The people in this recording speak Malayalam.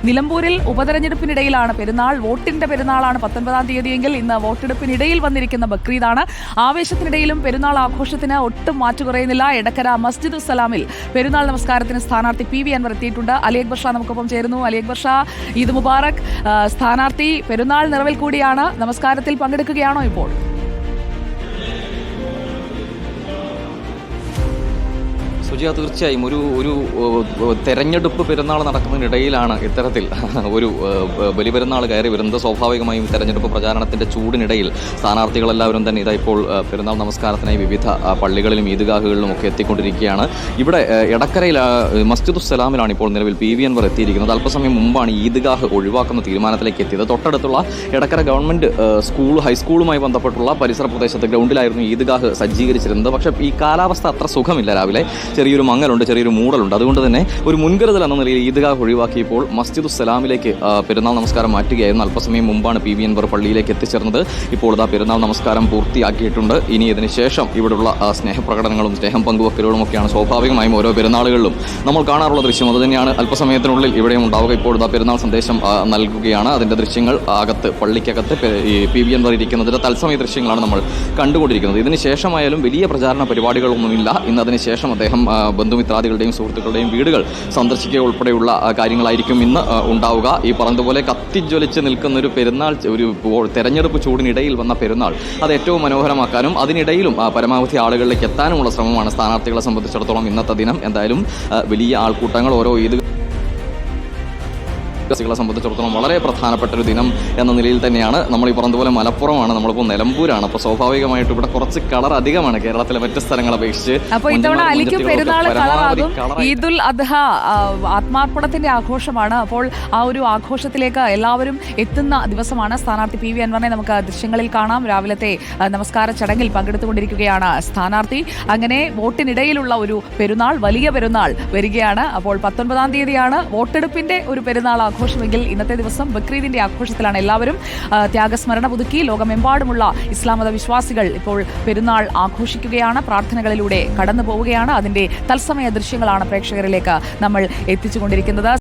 നിലമ്പൂരിൽ ഉപതെരഞ്ഞെടുപ്പിനിടയിലാണ് പെരുന്നാൾ, വോട്ടിന്റെ പെരുന്നാളാണ് 19-ാം തീയതിയെങ്കിൽ ഇന്ന് വോട്ടെടുപ്പിനിടയിൽ വന്നിരിക്കുന്ന ബക്രീദാണ്. ആവേശത്തിനിടയിലും പെരുന്നാൾ ആഘോഷത്തിന് ഒട്ടും മാറ്റുകുറയുന്നില്ല. എടക്കര മസ്ജിദുസ് സലാമിൽ പെരുന്നാൾ നമസ്കാരത്തിന് സ്ഥാനാർത്ഥി PV അൻവർ എത്തിയിട്ടുണ്ട്. അലി അക്ബർ ഷാ നമുക്കൊപ്പം ചേരുന്നു. അലി അക്ബർ ഷാ, ഈദ് മുബാറക്. സ്ഥാനാർത്ഥി പെരുന്നാൾ നിറവിൽ കൂടിയാണ്, നമസ്കാരത്തിൽ പങ്കെടുക്കുകയാണോ ഇപ്പോൾ? സുജിയ, തീർച്ചയായും ഒരു തെരഞ്ഞെടുപ്പ് പെരുന്നാൾ നടക്കുന്നതിനിടയിലാണ് ഇത്തരത്തിൽ ഒരു ബലിപെരുന്നാൾ കയറി വരുന്നത്. സ്വാഭാവികമായും തെരഞ്ഞെടുപ്പ് പ്രചാരണത്തിൻ്റെ ചൂടിനിടയിൽ സ്ഥാനാർത്ഥികളെല്ലാവരും തന്നെ ഇതാ ഇപ്പോൾ പെരുന്നാൾ നമസ്കാരത്തിനായി വിവിധ പള്ളികളിലും ഈദ്ഗാഹുകളിലും ഒക്കെ എത്തിക്കൊണ്ടിരിക്കുകയാണ്. ഇവിടെ എടക്കരയിൽ മസ്ജിദുസ് സലാമിലാണ് ഇപ്പോൾ നിലവിൽ PV അൻവർ എത്തിയിരിക്കുന്നത്. അല്പസമയം മുമ്പാണ് ഈദ്ഗാഹ് ഒഴിവാക്കുന്ന തീരുമാനത്തിലേക്ക് എത്തിയത്. തൊട്ടടുത്തുള്ള എടക്കര ഗവൺമെൻറ് ഹൈസ്കൂളുമായി ബന്ധപ്പെട്ടുള്ള പരിസര പ്രദേശത്തെ ഗ്രൗണ്ടിലായിരുന്നു ഈദ്ഗാഹ് സജ്ജീകരിച്ചിരുന്നത്. പക്ഷേ ഈ കാലാവസ്ഥ അത്ര സുഖമില്ല. രാവിലെ ചെറിയൊരു മങ്ങലുണ്ട്, ചെറിയൊരു മൂടലുണ്ട്. അതുകൊണ്ട് തന്നെ ഒരു മുൻകരുതൽ എന്ന നിലയിൽ ഈദ്ഗാഹ് ഒഴിവാക്കിയപ്പോൾ മസ്ജിദുസ് സലാമിലേക്ക് പെരുന്നാൾ നമസ്കാരം മാറ്റുകയായിരുന്നു. അല്പസമയം മുമ്പാണ് PV അൻവർ പള്ളിയിലേക്ക് എത്തിച്ചേർന്നത്. ഇപ്പോൾ ഇതാ പെരുന്നാൾ നമസ്കാരം പൂർത്തിയാക്കിയിട്ടുണ്ട്. ഇനി ഇതിന് ശേഷം ഇവിടെയുള്ള സ്നേഹപ്രകടനങ്ങളും സ്നേഹം പങ്കുവെക്കലുകളും ഒക്കെയാണ് സ്വാഭാവികമായും ഓരോ പെരുന്നാളുകളിലും നമ്മൾ കാണാറുള്ള ദൃശ്യം. അതുതന്നെയാണ് അല്പസമയത്തിനുള്ളിൽ ഇവിടെയും ഉണ്ടാവുക. ഇപ്പോൾ ഇതാ പെരുന്നാൾ സന്ദേശം നൽകുകയാണ്. അതിൻ്റെ ദൃശ്യങ്ങൾ അകത്ത്, പള്ളിക്കകത്ത് PV അൻവർ ഇരിക്കുന്നതിൻ്റെ തത്സമയ ദൃശ്യങ്ങളാണ് നമ്മൾ കണ്ടുകൊണ്ടിരിക്കുന്നത്. ഇതിന് ശേഷമായാലും വലിയ പ്രചാരണ പരിപാടികളൊന്നുമില്ല. ഇന്ന് അതിന് ശേഷം അദ്ദേഹം ബന്ധുമിത്രാദികളുടെയും സുഹൃത്തുക്കളുടെയും വീടുകൾ സന്ദർശിക്കുക ഉൾപ്പെടെയുള്ള കാര്യങ്ങളായിരിക്കും ഇന്ന് ഉണ്ടാവുക. ഈ പറഞ്ഞതുപോലെ കത്തിജ്വലിച്ച് നിൽക്കുന്ന ഒരു പെരുന്നാൾ, ഒരു തെരഞ്ഞെടുപ്പ് ചൂടിനിടയിൽ വന്ന പെരുന്നാൾ, അത് ഏറ്റവും മനോഹരമാക്കാനും അതിനിടയിലും പരമാവധി ആളുകളിലേക്ക് എത്താനുമുള്ള ശ്രമമാണ് സ്ഥാനാർത്ഥികളെ സംബന്ധിച്ചിടത്തോളം ഇന്നത്തെ ദിനം. എന്തായാലും വലിയ ആൾക്കൂട്ടങ്ങൾ ഓരോ ളെ സംബന്ധിച്ചിടത്തോളം വളരെ പ്രധാനപ്പെട്ട ഒരു ദിനം എന്ന നിലയിൽ തന്നെയാണ്. നമ്മൾ ഈ പറഞ്ഞതുപോലെ മലപ്പുറമാണ്, നമ്മളിപ്പോൾ നിലമ്പൂരാണ്. അപ്പോൾ സ്വാഭാവികമായിട്ടും ഇവിടെ കുറച്ച് കളർ അധികമാണ് കേരളത്തിലെ മറ്റ് സ്ഥലങ്ങളെ അപേക്ഷിച്ച്. അപ്പോൾ ഇത്തവണ അലിക്ക് പെരുന്നാൾ കളറാകും. ഈദുൽ അദ്ഹ ആത്മാർപ്പണത്തിന്റെ ആഘോഷമാണ്. അപ്പോൾ ആ ഒരു ആഘോഷത്തിലേക്ക് എല്ലാവരും എത്തുന്ന ദിവസമാണ്. സ്ഥാനാർത്ഥി PV അൻവറിനെ നമുക്ക് ദൃശ്യങ്ങളിൽ കാണാം. രാവിലത്തെ നമസ്കാര ചടങ്ങിൽ പങ്കെടുത്തുകൊണ്ടിരിക്കുകയാണ് സ്ഥാനാർത്ഥി. അങ്ങനെ വോട്ടിനിടയിലുള്ള ഒരു പെരുന്നാൾ, വലിയ പെരുന്നാൾ വരികയാണ്. അപ്പോൾ 19-ാം തീയതിയാണ് വോട്ടെടുപ്പിന്റെ ഒരു പെരുന്നാൾ ആഘോഷമെങ്കിൽ ഇന്നത്തെ ദിവസം ബക്രീദിന്റെ ആഘോഷത്തിലാണ് എല്ലാവരും. ത്യാഗസ്മരണ പുതുക്കി ലോകമെമ്പാടുമുള്ള ഇസ്ലാം മത വിശ്വാസികൾ ഇപ്പോൾ പെരുന്നാൾ ആഘോഷിക്കുകയാണ്, പ്രാർത്ഥനകളിലൂടെ കടന്നു പോവുകയാണ്. അതിന്റെ തത്സമയ ദൃശ്യങ്ങളാണ് പ്രേക്ഷകരിലേക്ക് നമ്മൾ എത്തിച്ചുകൊണ്ടിരിക്കുന്നത്.